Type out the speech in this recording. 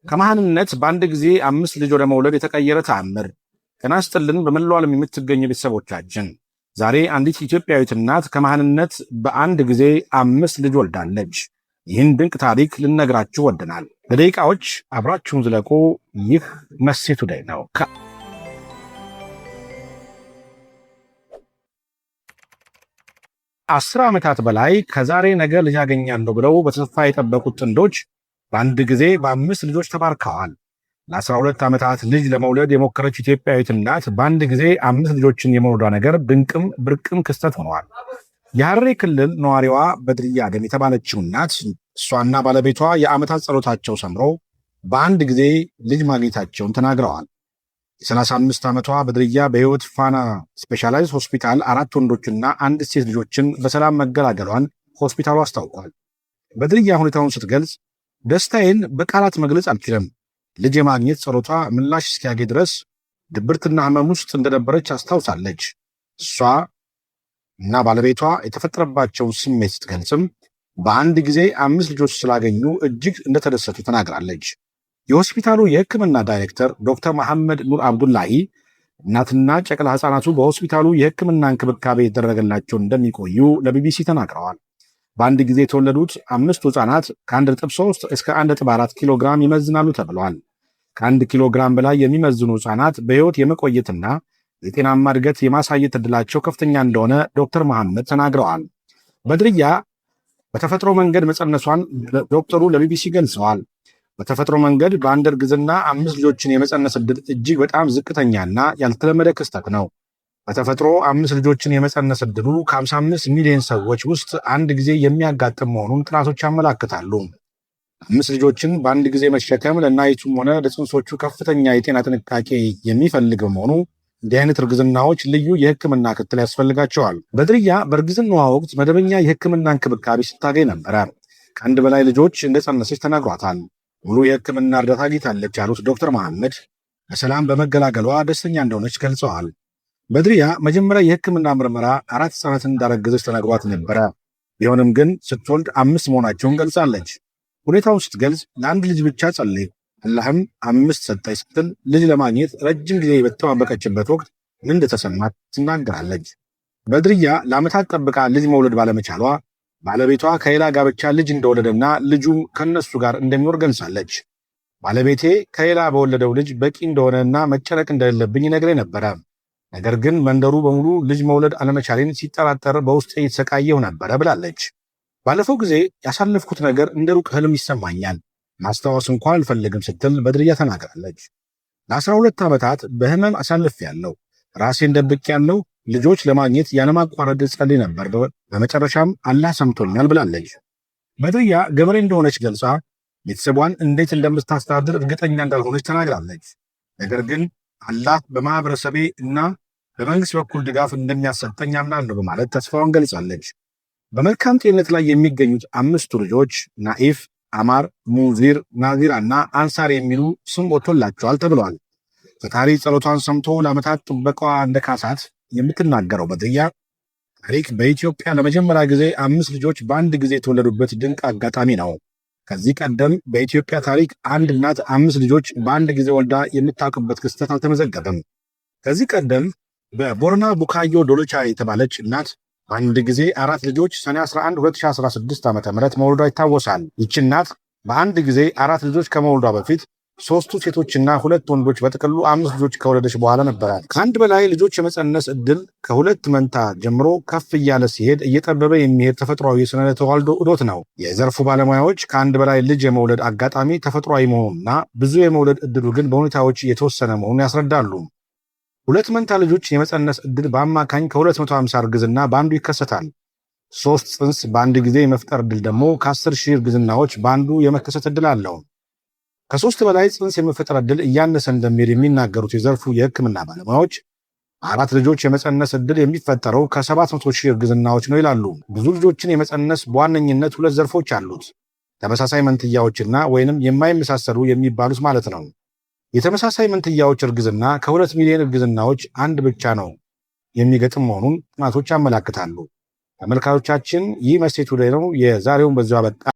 ከመሃንነት በአንድ ጊዜ 5 ልጅ ወደ መውለድ የተቀየረ ተአምር። ጤና ይስጥልን በመላው ዓለም የምትገኙ ቤተሰቦቻችን፣ ዛሬ አንዲት ኢትዮጵያዊት እናት ከመሃንነት በአንድ ጊዜ 5 ልጅ ወልዳለች። ይህን ድንቅ ታሪክ ልነግራችሁ ወደናል። ለደቂቃዎች አብራችሁን ዝለቁ። ይህ መሴ ቱዴይ ነው። ከ10 ዓመታት በላይ ከዛሬ ነገ ልጅ ያገኛለሁ ብለው በተስፋ የጠበቁት ጥንዶች በአንድ ጊዜ በ5 ልጆች ተባርከዋል። ለ12 ዓመታት ልጅ ለመውለድ የሞከረች ኢትዮጵያዊት እናት በአንድ ጊዜ 5 ልጆችን የመውለዷ ነገር ድንቅም ብርቅም ክስተት ሆነዋል። የሐረሪ ክልል ነዋሪዋ በድርያ አደም የተባለችው እናት እሷና ባለቤቷ የዓመታት ጸሎታቸው ሰምሮ በአንድ ጊዜ ልጅ ማግኘታቸውን ተናግረዋል። የ35 ዓመቷ በድርያ በሕይወት ፋና ስፔሻላይዝ ሆስፒታል 4 ወንዶችና 1 ሴት ልጆችን በሰላም መገላገሏን ሆስፒታሉ አስታውቋል። በድርያ ሁኔታውን ስትገልጽ ደስታዬን በቃላት መግለጽ አልችልም። ልጅ የማግኘት ጸሎቷ ምላሽ እስኪያገኝ ድረስ ድብርትና ህመም ውስጥ እንደነበረች አስታውሳለች። እሷ እና ባለቤቷ የተፈጠረባቸውን ስሜት ስትገልጽም በአንድ ጊዜ 5 ልጆች ስላገኙ እጅግ እንደተደሰቱ ተናግራለች። የሆስፒታሉ የሕክምና ዳይሬክተር ዶክተር መሐመድ ኑር አብዱላሂ እናትና ጨቅላ ህፃናቱ በሆስፒታሉ የሕክምና እንክብካቤ የተደረገላቸው እንደሚቆዩ ለቢቢሲ ተናግረዋል። በአንድ ጊዜ የተወለዱት 5ቱ ህፃናት ከ1.3 እስከ 1.4 ኪሎ ግራም ይመዝናሉ ተብሏል። ከ1 ኪሎ ግራም በላይ የሚመዝኑ ህፃናት በሕይወት የመቆየትና የጤናማ እድገት የማሳየት ዕድላቸው ከፍተኛ እንደሆነ ዶክተር መሐመድ ተናግረዋል። በድርያ በተፈጥሮ መንገድ መጸነሷን ዶክተሩ ለቢቢሲ ገልጸዋል። በተፈጥሮ መንገድ በአንድ እርግዝና 5 ልጆችን የመጸነስ ዕድል እጅግ በጣም ዝቅተኛና ያልተለመደ ክስተት ነው። በተፈጥሮ 5 ልጆችን የመጸነስ ዕድሉ ከ55 ሚሊዮን ሰዎች ውስጥ አንድ ጊዜ የሚያጋጥም መሆኑን ጥናቶች ያመላክታሉ። 5 ልጆችን በአንድ ጊዜ መሸከም ለእናቲቱም ሆነ ለጽንሶቹ ከፍተኛ የጤና ጥንቃቄ የሚፈልግ በመሆኑ እንዲህ አይነት እርግዝናዎች ልዩ የሕክምና ክትትል ያስፈልጋቸዋል። በድርያ በእርግዝናዋ ወቅት መደበኛ የሕክምና እንክብካቤ ስታገኝ ነበረ። ከአንድ በላይ ልጆች እንደጸነሰች ተነግሯታል። ሙሉ የሕክምና እርዳታ አግኝታለች ያሉት ዶክተር መሐመድ በሰላም በመገላገሏ ደስተኛ እንደሆነች ገልጸዋል። በድርያ መጀመሪያ የሕክምና ምርመራ 4 ህፃናትን እንዳረገዘች ተነግሯት ነበረ። ቢሆንም ግን ስትወልድ 5 መሆናቸውን ገልጻለች። ሁኔታውን ስትገልጽ ለአንድ ልጅ ብቻ ጸለይኩ፣ አላህም 5 ሰጠኝ ስትል ልጅ ለማግኘት ረጅም ጊዜ በተጠባበቀችበት ወቅት ምን እንደተሰማት ትናገራለች። በድርያ ለዓመታት ጠብቃ ልጅ መውለድ ባለመቻሏ ባለቤቷ ከሌላ ጋብቻ ልጅ እንደወለደና ልጁም ከነሱ ጋር እንደሚኖር ገልጻለች። ባለቤቴ ከሌላ በወለደው ልጅ በቂ እንደሆነና መጨነቅ እንደሌለብኝ ይነግረኝ ነበረ። ነገር ግን መንደሩ በሙሉ ልጅ መውለድ አለመቻሌን ሲጠራጠር በውስጤ የተሰቃየሁ ነበረ ብላለች። ባለፈው ጊዜ ያሳለፍኩት ነገር እንደ ሩቅ ህልም ይሰማኛል፣ ማስታወስ እንኳን አልፈልግም ስትል በድርያ ተናግራለች። ለ12 ዓመታት በህመም አሳልፌያለሁ፣ ራሴን ደብቄያለሁ፣ ልጆች ለማግኘት ያለማቋረጥ ጸልይ ነበር፣ በመጨረሻም አላህ ሰምቶኛል ብላለች። በድርያ ገበሬ እንደሆነች ገልጻ ቤተሰቧን እንዴት እንደምታስተዳድር እርግጠኛ እንዳልሆነች ተናግራለች። ነገር ግን አላህ በማህበረሰቤ እና በመንግስት በኩል ድጋፍ እንደሚያሰጠኝ አምናለሁ በማለት ተስፋዋን ገልጻለች። በመልካም ጤንነት ላይ የሚገኙት 5ቱ ልጆች ናኢፍ፣ አማር፣ ሙዚር፣ ናዚራ እና አንሳር የሚሉ ስም ወጥቶላቸዋል ተብሏል። ፈጣሪ ጸሎቷን ሰምቶ ለዓመታት ጥበቃዋ እንደካሳት የምትናገረው በድርያ ታሪክ በኢትዮጵያ ለመጀመሪያ ጊዜ 5 ልጆች በአንድ ጊዜ የተወለዱበት ድንቅ አጋጣሚ ነው። ከዚህ ቀደም በኢትዮጵያ ታሪክ አንድ እናት 5 ልጆች በአንድ ጊዜ ወልዳ የምታውቅበት ክስተት አልተመዘገበም። ከዚህ ቀደም በቦረና ቡካዮ ዶሎቻ የተባለች እናት በአንድ ጊዜ 4 ልጆች ሰኔ 11 2016 ዓ.ም መውለዷ ይታወሳል። ይህች እናት በአንድ ጊዜ 4 ልጆች ከመውለዷ በፊት 3ቱ ሴቶችና 2 ወንዶች በጥቅሉ 5 ልጆች ከወለደች በኋላ ነበረ። ከአንድ በላይ ልጆች የመጸነስ ዕድል ከ2 መንታ ጀምሮ ከፍ እያለ ሲሄድ እየጠበበ የሚሄድ ተፈጥሯዊ የስነ ተዋልዶ ዑደት ነው። የዘርፉ ባለሙያዎች ከአንድ በላይ ልጅ የመውለድ አጋጣሚ ተፈጥሯዊ መሆኑና ብዙ የመውለድ ዕድሉ ግን በሁኔታዎች የተወሰነ መሆኑን ያስረዳሉ። 2 መንታ ልጆች የመጸነስ ዕድል በአማካኝ ከ250 እርግዝና በአንዱ ይከሰታል። 3 ጽንስ በአንድ ጊዜ የመፍጠር ዕድል ደግሞ ከ10,000 እርግዝናዎች በአንዱ የመከሰት ዕድል አለው። ከ3 በላይ ጽንስ የመፈጠር ዕድል እያነሰ እንደሚሄድ የሚናገሩት የዘርፉ የሕክምና ባለሙያዎች 4 ልጆች የመጸነስ ዕድል የሚፈጠረው ከ700,000 እርግዝናዎች ነው ይላሉ። ብዙ ልጆችን የመጸነስ በዋነኝነት 2 ዘርፎች አሉት። ተመሳሳይ መንትያዎችና ወይንም የማይመሳሰሉ የሚባሉት ማለት ነው። የተመሳሳይ መንትያዎች እርግዝና ከ2 ሚሊዮን እርግዝናዎች አንድ ብቻ ነው የሚገጥም መሆኑን ጥናቶች ያመላክታሉ። ተመልካቾቻችን ይህ መሴ ቱዴይ ነው። የዛሬውን በዚሁ አበቃ።